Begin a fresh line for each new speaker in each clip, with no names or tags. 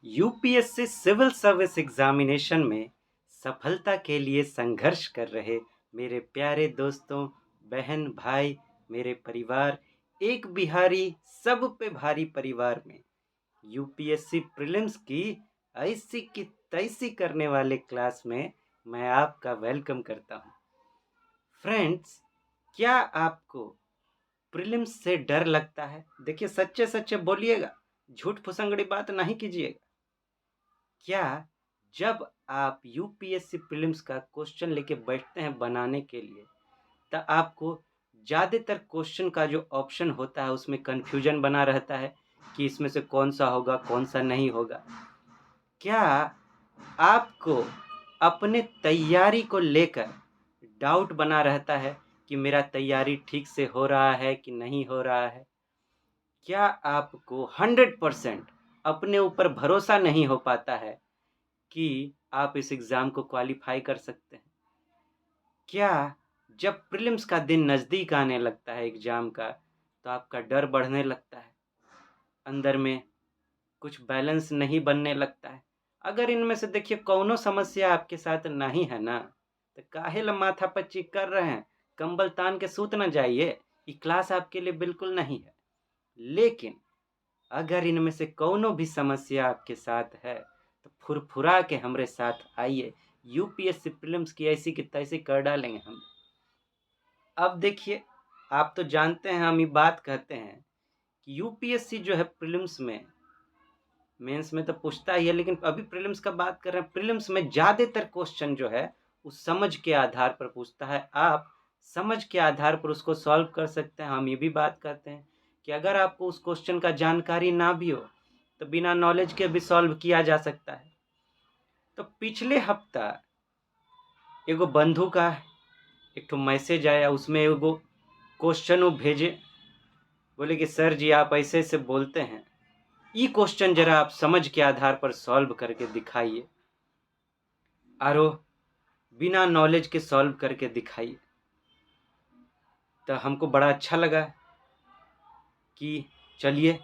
UPSC civil service examination में सफलता के लिए संघर्ष कर रहे मेरे प्यारे दोस्तों, बहन, भाई, मेरे परिवार, एक बिहारी सब पे भारी परिवार में यूपीएससी प्रीलिम्स की ऐसी की तैसी करने वाले क्लास में मैं आपका वेलकम करता हूँ। फ्रेंड्स, क्या आपको प्रीलिम्स से डर लगता है? देखिए, सच्चे सच्चे बोलिएगा, झूठ फुसंगड़ी बात नहीं कीजिएगा। क्या जब आप यूपीएससी प्रीलिम्स का क्वेश्चन लेके बैठते हैं बनाने के लिए, तो आपको ज़्यादातर क्वेश्चन का जो ऑप्शन होता है उसमें कन्फ्यूजन बना रहता है कि इसमें से कौन सा होगा, कौन सा नहीं होगा? क्या आपको अपने तैयारी को लेकर डाउट बना रहता है कि मेरा तैयारी ठीक से हो रहा है कि नहीं हो रहा है? क्या आपको 100% अपने ऊपर भरोसा नहीं हो पाता है कि आप इस एग्ज़ाम को क्वालिफाई कर सकते हैं? क्या जब प्रीलिम्स का दिन नज़दीक आने लगता है एग्ज़ाम का, तो आपका डर बढ़ने लगता है, अंदर में कुछ बैलेंस नहीं बनने लगता है? अगर इनमें से देखिए कौनो समस्या आपके साथ नहीं है ना, तो काहे ल माथापच्ची कर रहे हैं? कंबल तान के सूत ना जाइए, ये क्लास आपके लिए बिल्कुल नहीं है। लेकिन अगर इनमें से कौनो भी समस्या आपके साथ है, तो फुरफुरा के हमरे साथ आइए, यूपीएससी प्रीलिम्स की ऐसी की तैसी कर डालेंगे हम। अब देखिए, आप तो जानते हैं, हम ये बात कहते हैं कि यूपीएससी जो है प्रीलिम्स में, मेंस में तो पूछता ही है, लेकिन अभी प्रीलिम्स का बात कर रहे हैं। प्रीलिम्स में ज़्यादातर क्वेश्चन जो है उस समझ के आधार पर पूछता है। आप समझ के आधार पर उसको सॉल्व कर सकते हैं। हम ये भी बात करते हैं कि अगर आपको उस क्वेश्चन का जानकारी ना भी हो, तो बिना नॉलेज के भी सॉल्व किया जा सकता है। तो पिछले हफ्ता एगो बंधु का एक ठो मैसेज आया, उसमें एगो क्वेश्चन वो भेजे, बोले कि सर जी आप ऐसे ऐसे बोलते हैं, ये क्वेश्चन जरा आप समझ के आधार पर सॉल्व करके दिखाइए, और बिना नॉलेज के सॉल्व करके दिखाइए। तो हमको बड़ा अच्छा लगा कि चलिए,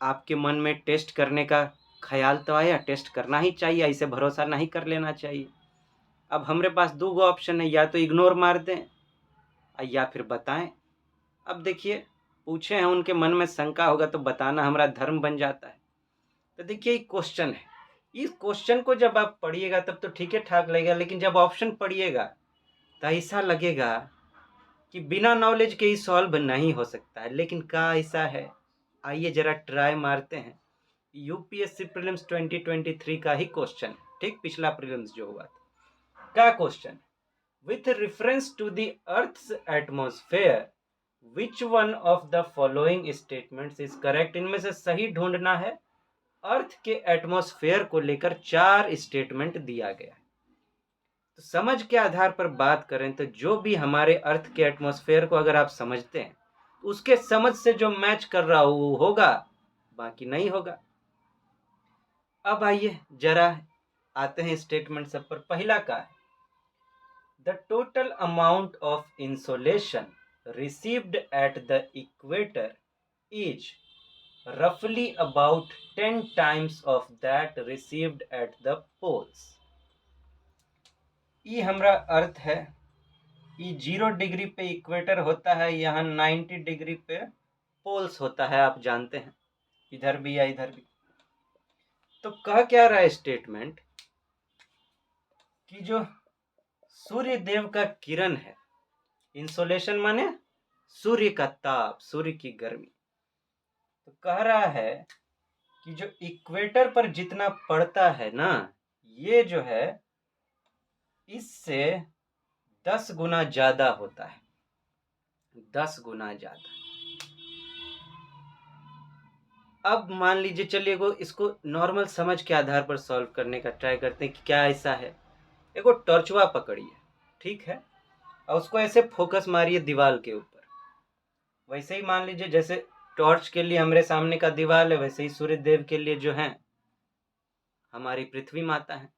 आपके मन में टेस्ट करने का ख्याल तो आया, टेस्ट करना ही चाहिए, ऐसे भरोसा नहीं कर लेना चाहिए। अब हमारे पास दो गो ऑप्शन है, या तो इग्नोर मार दें या फिर बताएं। अब देखिए, पूछे हैं, उनके मन में शंका होगा तो बताना हमारा धर्म बन जाता है। तो देखिए, एक क्वेश्चन है, इस क्वेश्चन को जब आप पढ़िएगा तब तो ठीक है ठाक लगेगा, लेकिन जब ऑप्शन पढ़िएगा तो ऐसा लगेगा कि बिना नॉलेज के ही सॉल्व नहीं हो सकता है। लेकिन क्या ऐसा है? आइए जरा ट्राई मारते हैं। यूपीएससी प्रीलिम्स 2023 का ही क्वेश्चन है, ठीक, पिछला प्रीलिम्स जो हुआ था का question. With reference to the earth's atmosphere, which one of the following statements is correct? इनमें से सही ढूंढना है। अर्थ के एटमॉस्फेयर को लेकर 4 स्टेटमेंट दिया गया है। तो समझ के आधार पर बात करें तो जो भी हमारे अर्थ के एटमॉस्फेयर को अगर आप समझते हैं, तो उसके समझ से जो मैच कर रहा हो वो होगा, बाकी नहीं होगा। अब आइए जरा आते हैं स्टेटमेंट सब पर। पहला का है, the total amount of insolation received at the equator is roughly about 10 times of that received at the poles। ये हमारा अर्थ है, ये 0 डिग्री पे इक्वेटर होता है, यहाँ 90 डिग्री पे पोल्स होता है, आप जानते हैं, इधर भी या इधर भी। तो कह क्या रहा है स्टेटमेंट कि जो सूर्य देव का किरण है, इंसोलेशन माने सूर्य का ताप, सूर्य की गर्मी, तो कह रहा है कि जो इक्वेटर पर जितना पड़ता है ना, ये जो है इससे 10 गुना ज्यादा होता है, 10 गुना ज्यादा। अब मान लीजिए, चलिए इसको नॉर्मल समझ के आधार पर सॉल्व करने का ट्राई करते हैं कि क्या ऐसा है। एगो टॉर्चवा पकड़िए, ठीक है, और उसको ऐसे फोकस मारिए दीवार के ऊपर। वैसे ही मान लीजिए जैसे टॉर्च के लिए हमारे सामने का दीवार है, वैसे ही सूर्य देव के लिए जो है हमारी पृथ्वी माता है।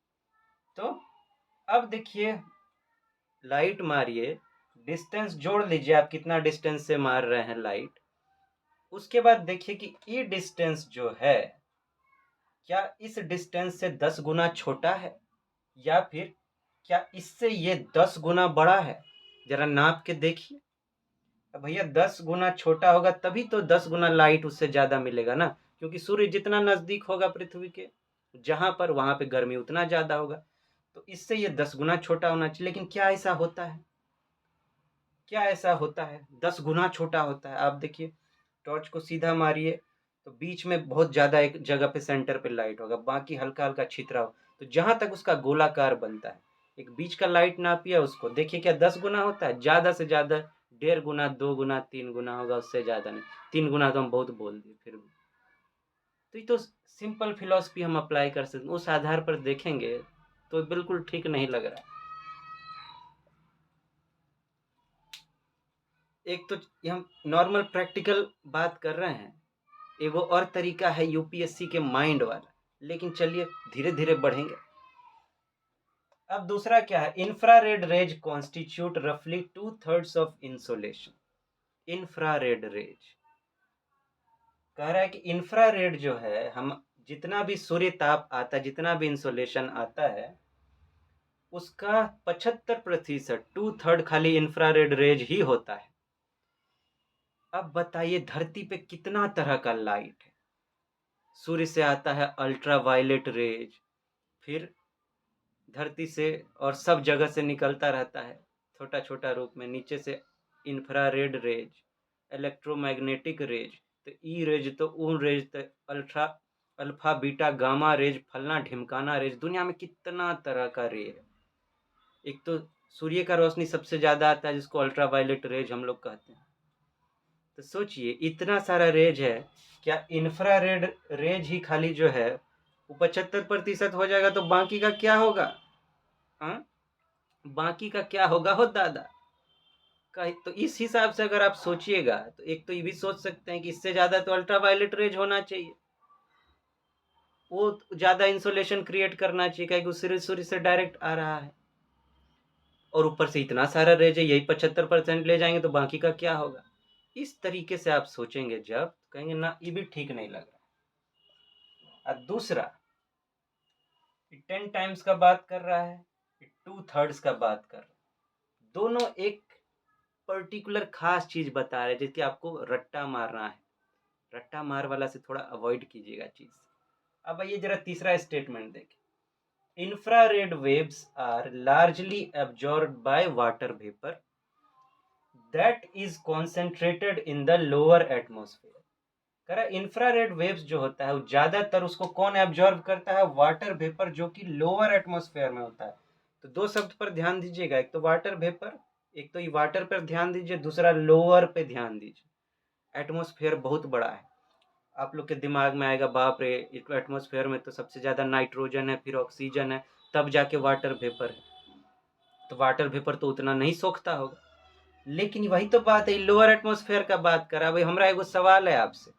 तो अब देखिए, लाइट मारिए, डिस्टेंस जोड़ लीजिए, आप कितना डिस्टेंस से मार रहे हैं लाइट। उसके बाद देखिए कि ये डिस्टेंस जो है क्या इस डिस्टेंस से 10 गुना छोटा है, या फिर क्या इससे ये 10 गुना बड़ा है? जरा नाप के देखिए। अब भैया 10 गुना छोटा होगा तभी तो 10 गुना लाइट उससे ज़्यादा मिलेगा ना, क्योंकि सूर्य जितना नज़दीक होगा पृथ्वी के जहाँ पर, वहाँ पे गर्मी उतना ज़्यादा होगा। तो इससे ये 10 गुना छोटा होना चाहिए, लेकिन क्या ऐसा होता है? क्या ऐसा होता है? 10 गुना छोटा होता है। आप देखिए, टॉर्च को सीधा मारिए तो बीच में बहुत ज़्यादा एक जगह पे सेंटर पे लाइट होगा, बाकी हल्का हल्का छितराव। तो जहाँ तक उसका गोलाकार बनता है, एक बीच का लाइट नापिए उसको, देखिए क्या 10 गुना होता है? ज़्यादा से ज़्यादा 1.5 गुना, 2 गुना, 3 गुना होगा, उससे ज़्यादा नहीं। 3 गुना तो हम बहुत बोल दिए फिर भी। तो ये तो सिंपल फिलॉसफी हम अप्लाई कर सकते हैं, उस आधार पर देखेंगे तो बिल्कुल ठीक नहीं लग रहा है। एक तो ये हम नॉर्मल प्रैक्टिकल बात कर रहे हैं, एगो और तरीका है यूपीएससी के माइंड वाला, लेकिन चलिए धीरे धीरे बढ़ेंगे। अब दूसरा क्या है? इंफ्रारेड रेज कॉन्स्टिट्यूट रफली 2/3 ऑफ इंसोलेशन। इंफ्रारेड रेज कह रहा है कि इंफ्रारेड जो है, हम जितना भी सूर्य ताप आता है, जितना भी इंसोलेशन आता है, उसका 75%, 2/3 खाली इंफ्रारेड रेज ही होता है। अब बताइए धरती पे कितना तरह का लाइट है। सूर्य से आता है अल्ट्रा वायलेट रेज, फिर धरती से और सब जगह से निकलता रहता है छोटा छोटा रूप में, नीचे से इंफ्रारेड रेज, इलेक्ट्रोमैग्नेटिक रेज, तो ई रेज, तो ऊन रेज, तो ultra alpha beta gamma rays, फलना ढिमकाना रेज। दुनिया में कितना तरह का रे है। एक तो सूर्य का रोशनी सबसे ज़्यादा आता है, जिसको अल्ट्रा वायलेट रेज हम लोग कहते हैं। तो सोचिए इतना सारा रेज है, क्या इंफ्रारेड रेज ही खाली जो है वो 75% हो जाएगा, तो बाकी का क्या होगा? हाँ, बाकी का क्या होगा हो दादा? का तो इस हिसाब से अगर आप सोचिएगा तो एक तो ये भी सोच सकते हैं कि इससे ज़्यादा तो अल्ट्रा वायलेट रेज होना चाहिए, वो ज़्यादा इंसोलेशन क्रिएट करना चाहिए, क्योंकि सूर्य सूर्य से डायरेक्ट आ रहा है, और ऊपर से इतना सारा रेज है, यही 75% ले जाएंगे, तो बाकी का क्या होगा? इस तरीके से आप सोचेंगे जब, तो कहेंगे ना ये भी ठीक नहीं लग रहा। और दूसरा 10 टाइम्स का बात कर रहा है, 2/3 का बात कर रहा है, दोनों एक पर्टिकुलर खास चीज बता रहे हैं, जिसकी आपको रट्टा मारना है। रट्टा मार वाला से थोड़ा अवॉइड कीजिएगा चीज। अब आइए जरा तीसरा स्टेटमेंट देखें। Infrared waves are largely absorbed by water vapour that is concentrated in the lower atmosphere. कह रहा इंफ्रारेड वेव्स जो होता है वो ज्यादातर उसको कौन एब्जॉर्ब करता है? वाटर वेपर, जो कि लोअर एटमोस्फेयर में होता है। तो दो शब्द पर ध्यान दीजिएगा, एक तो वाटर वेपर, एक तो ये वाटर पर ध्यान दीजिए, दूसरा लोअर पे ध्यान दीजिए। एटमोस्फेयर बहुत बड़ा है। आप लोग के दिमाग में आएगा बाप रे, एटमोस्फेयर में तो सबसे ज़्यादा नाइट्रोजन है, फिर ऑक्सीजन है, तब जाके वाटर वेपर है। तो वाटर वेपर तो उतना नहीं सोखता होगा। लेकिन वही तो बात है, लोअर एटमोस्फेयर का बात करा। भाई हमारा एगो सवाल है आपसे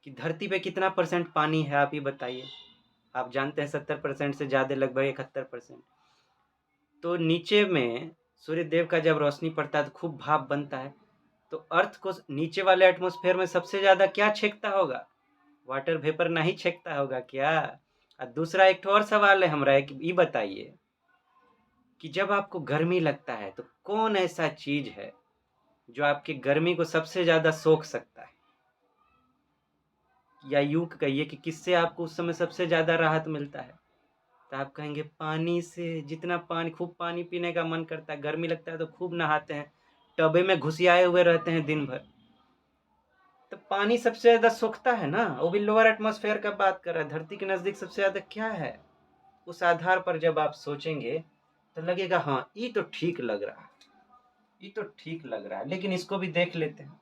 कि धरती पे कितना परसेंट पानी है, आप ही बताइए। आप जानते हैं 70% से ज़्यादा, लगभग 71%। तो नीचे में सूर्य देव का जब रोशनी पड़ता है तो खूब भाप बनता है, तो अर्थ को नीचे वाले एटमॉस्फेयर में सबसे ज़्यादा क्या छेकता होगा? वाटर वेपर नहीं छेकता होगा क्या? और दूसरा एक और सवाल है हमारा, एक ये बताइए कि जब आपको गर्मी लगता है तो कौन ऐसा चीज है जो आपकी गर्मी को सबसे ज़्यादा सोख सकता है? या यूं कहिए कि किससे आपको उस समय सबसे ज़्यादा राहत मिलता है? तो आप कहेंगे पानी से। जितना पानी, खूब पानी पीने का मन करता है, गर्मी लगता है तो खूब नहाते हैं, टबे में घुसियाए हुए रहते हैं दिन भर। तो पानी सबसे ज्यादा सोखता है ना, वो भी लोअर एटमॉस्फेयर का बात कर रहा है। धरती के नजदीक सबसे ज्यादा क्या है? उस आधार पर जब आप सोचेंगे तो लगेगा हाँ ये तो ठीक लग रहा है, ये तो ठीक लग रहा है। लेकिन इसको भी देख लेते हैं।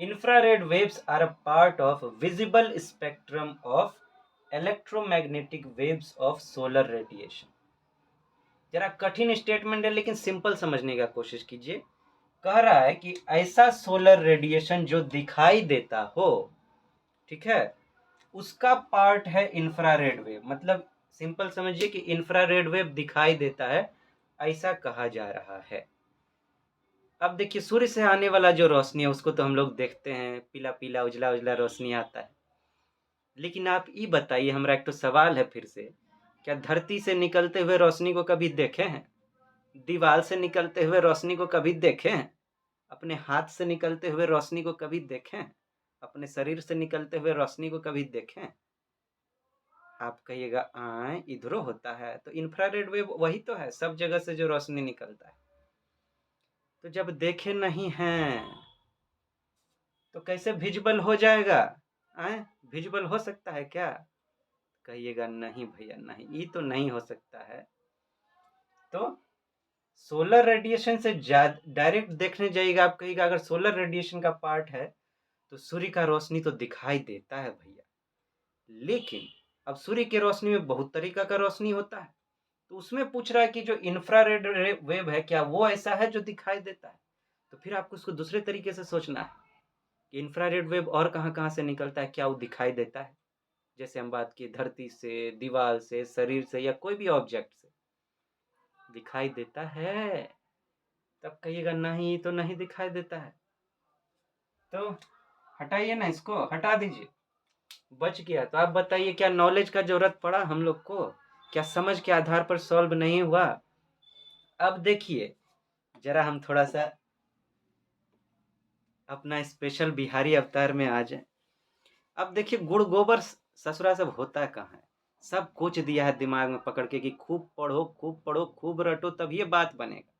Infrared waves are a part of visible spectrum of electromagnetic waves of solar radiation. जरा कठिन स्टेटमेंट है, लेकिन सिंपल समझने का कोशिश कीजिए। कह रहा है कि ऐसा सोलर रेडिएशन जो दिखाई देता हो, ठीक है, उसका पार्ट है इंफ्रारेड वेव। मतलब सिंपल समझिए कि इंफ्रारेड वेव दिखाई देता है, ऐसा कहा जा रहा है। अब देखिए सूर्य से आने वाला जो रोशनी है उसको तो हम लोग देखते हैं, पीला पीला उजला उजला रोशनी आता है। लेकिन आप ये बताइए, हमारा एक तो सवाल है फिर से, क्या धरती से निकलते हुए रोशनी को कभी देखे हैं? दीवार से निकलते हुए रोशनी को कभी देखे हैं? अपने हाथ से निकलते हुए रोशनी को कभी देखे हैं? अपने शरीर से निकलते हुए रोशनी को कभी देखे हैं? आप कहिएगा आए इधरो होता है, तो इंफ्रारेड वेव वही तो है, सब जगह से जो रोशनी निकलता है। तो जब देखे नहीं हैं तो कैसे विजिबल हो जाएगा? आए विजिबल हो सकता है क्या? कहिएगा नहीं भैया नहीं, ये तो नहीं हो सकता है। तो सोलर रेडिएशन से डायरेक्ट देखने जाइएगा, आप कहिएगा अगर सोलर रेडिएशन का पार्ट है तो सूर्य का रोशनी तो दिखाई देता है भैया, लेकिन अब सूर्य की रोशनी में बहुत तरीका का रोशनी होता है, तो उसमें पूछ रहा है कि जो इंफ्रारेड वेव है क्या वो ऐसा है जो दिखाई देता है? तो फिर आपको उसको दूसरे तरीके से सोचना है कि इंफ्रारेड वेव और कहाँ कहाँ से निकलता है, क्या वो दिखाई देता है? जैसे हम बात की धरती से, दीवार से, शरीर से, या कोई भी ऑब्जेक्ट से दिखाई देता है? तब कहिएगा नहीं तो नहीं दिखाई देता है। तो हटाइए ना, इसको हटा दीजिए, बच गया। तो आप बताइए क्या नॉलेज का जरूरत पड़ा हम लोग को? क्या समझ के आधार पर सॉल्व नहीं हुआ? अब देखिए जरा हम थोड़ा सा अपना स्पेशल बिहारी अवतार में आ जाए। अब देखिए गुड़ गोबर ससुरा सब होता कहाँ है? सब कुछ दिया है दिमाग में पकड़ के कि खूब पढ़ो खूब पढ़ो खूब रटो तब ये बात बनेगा।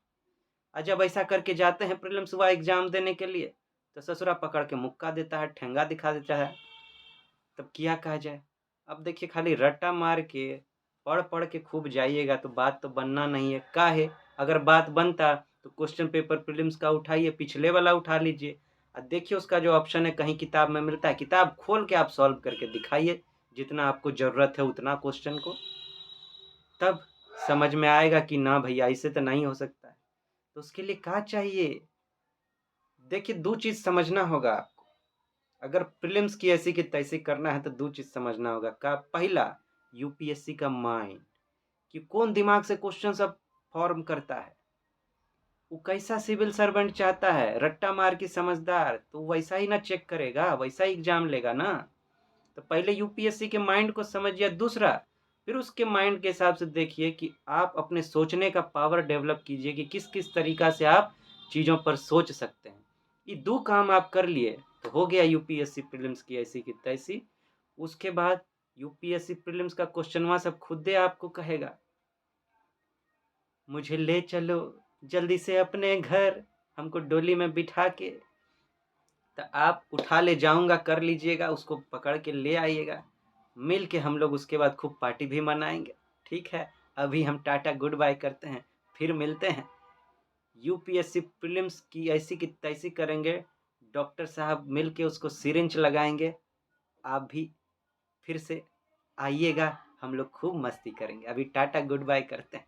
और जब ऐसा करके जाते हैं प्रीलिम्स हुआ एग्जाम देने के लिए, तो ससुरा पकड़ के मुक्का देता है, ठेंगा दिखा देता है। तब क्या कहा जाए? अब देखिए खाली रट्टा मार के पढ़ पढ़ के खूब जाइएगा तो बात तो बनना नहीं है। काहे? अगर बात बनता तो क्वेश्चन पेपर प्रीलिम्स का उठाइए, पिछले वाला उठा लीजिए और देखिए उसका जो ऑप्शन है कहीं किताब में मिलता है, किताब खोल के आप सॉल्व करके दिखाइए जितना आपको ज़रूरत है उतना क्वेश्चन को, तब समझ में आएगा कि ना भैया ऐसे तो नहीं हो सकता है। तो उसके लिए क्या चाहिए? देखिए दो चीज़ समझना होगा आपको। अगर प्रीलिम्स की ऐसी की तैसी करना है तो दो चीज़ समझना होगा। का पहला, यूपीएससी का माइंड, कि कौन दिमाग से क्वेश्चन सब फॉर्म करता है, वो कैसा सिविल सर्वेंट चाहता है, रट्टा मार की समझदार, तो वैसा ही ना चेक करेगा, वैसा ही एग्जाम लेगा ना। तो पहले यूपीएससी के माइंड को समझिए। दूसरा, फिर उसके माइंड के हिसाब से देखिए कि आप अपने सोचने का पावर डेवलप कीजिए कि किस किस तरीका से आप चीज़ों पर सोच सकते हैं। ये दो काम आप कर लिए तो हो गया यूपीएससी प्रीलिम्स की ऐसी की तैसी। उसके बाद यूपीएससी प्रीलिम्स का क्वेश्चनवा सब खुद दे आपको कहेगा, मुझे ले चलो जल्दी से अपने घर, हमको डोली में बिठा के। तो आप उठा ले जाऊंगा कर लीजिएगा, उसको पकड़ के ले आइएगा, मिल के हम लोग उसके बाद खूब पार्टी भी मनाएंगे। ठीक है, अभी हम टाटा गुड बाय करते हैं, फिर मिलते हैं। यूपीएससी प्रीलिम्स की ऐसी की तैसी करेंगे, डॉक्टर साहब मिल के उसको सिरिंज लगाएंगे। आप भी फिर से आइएगा, हम लोग खूब मस्ती करेंगे। अभी टाटा गुड बाय करते हैं।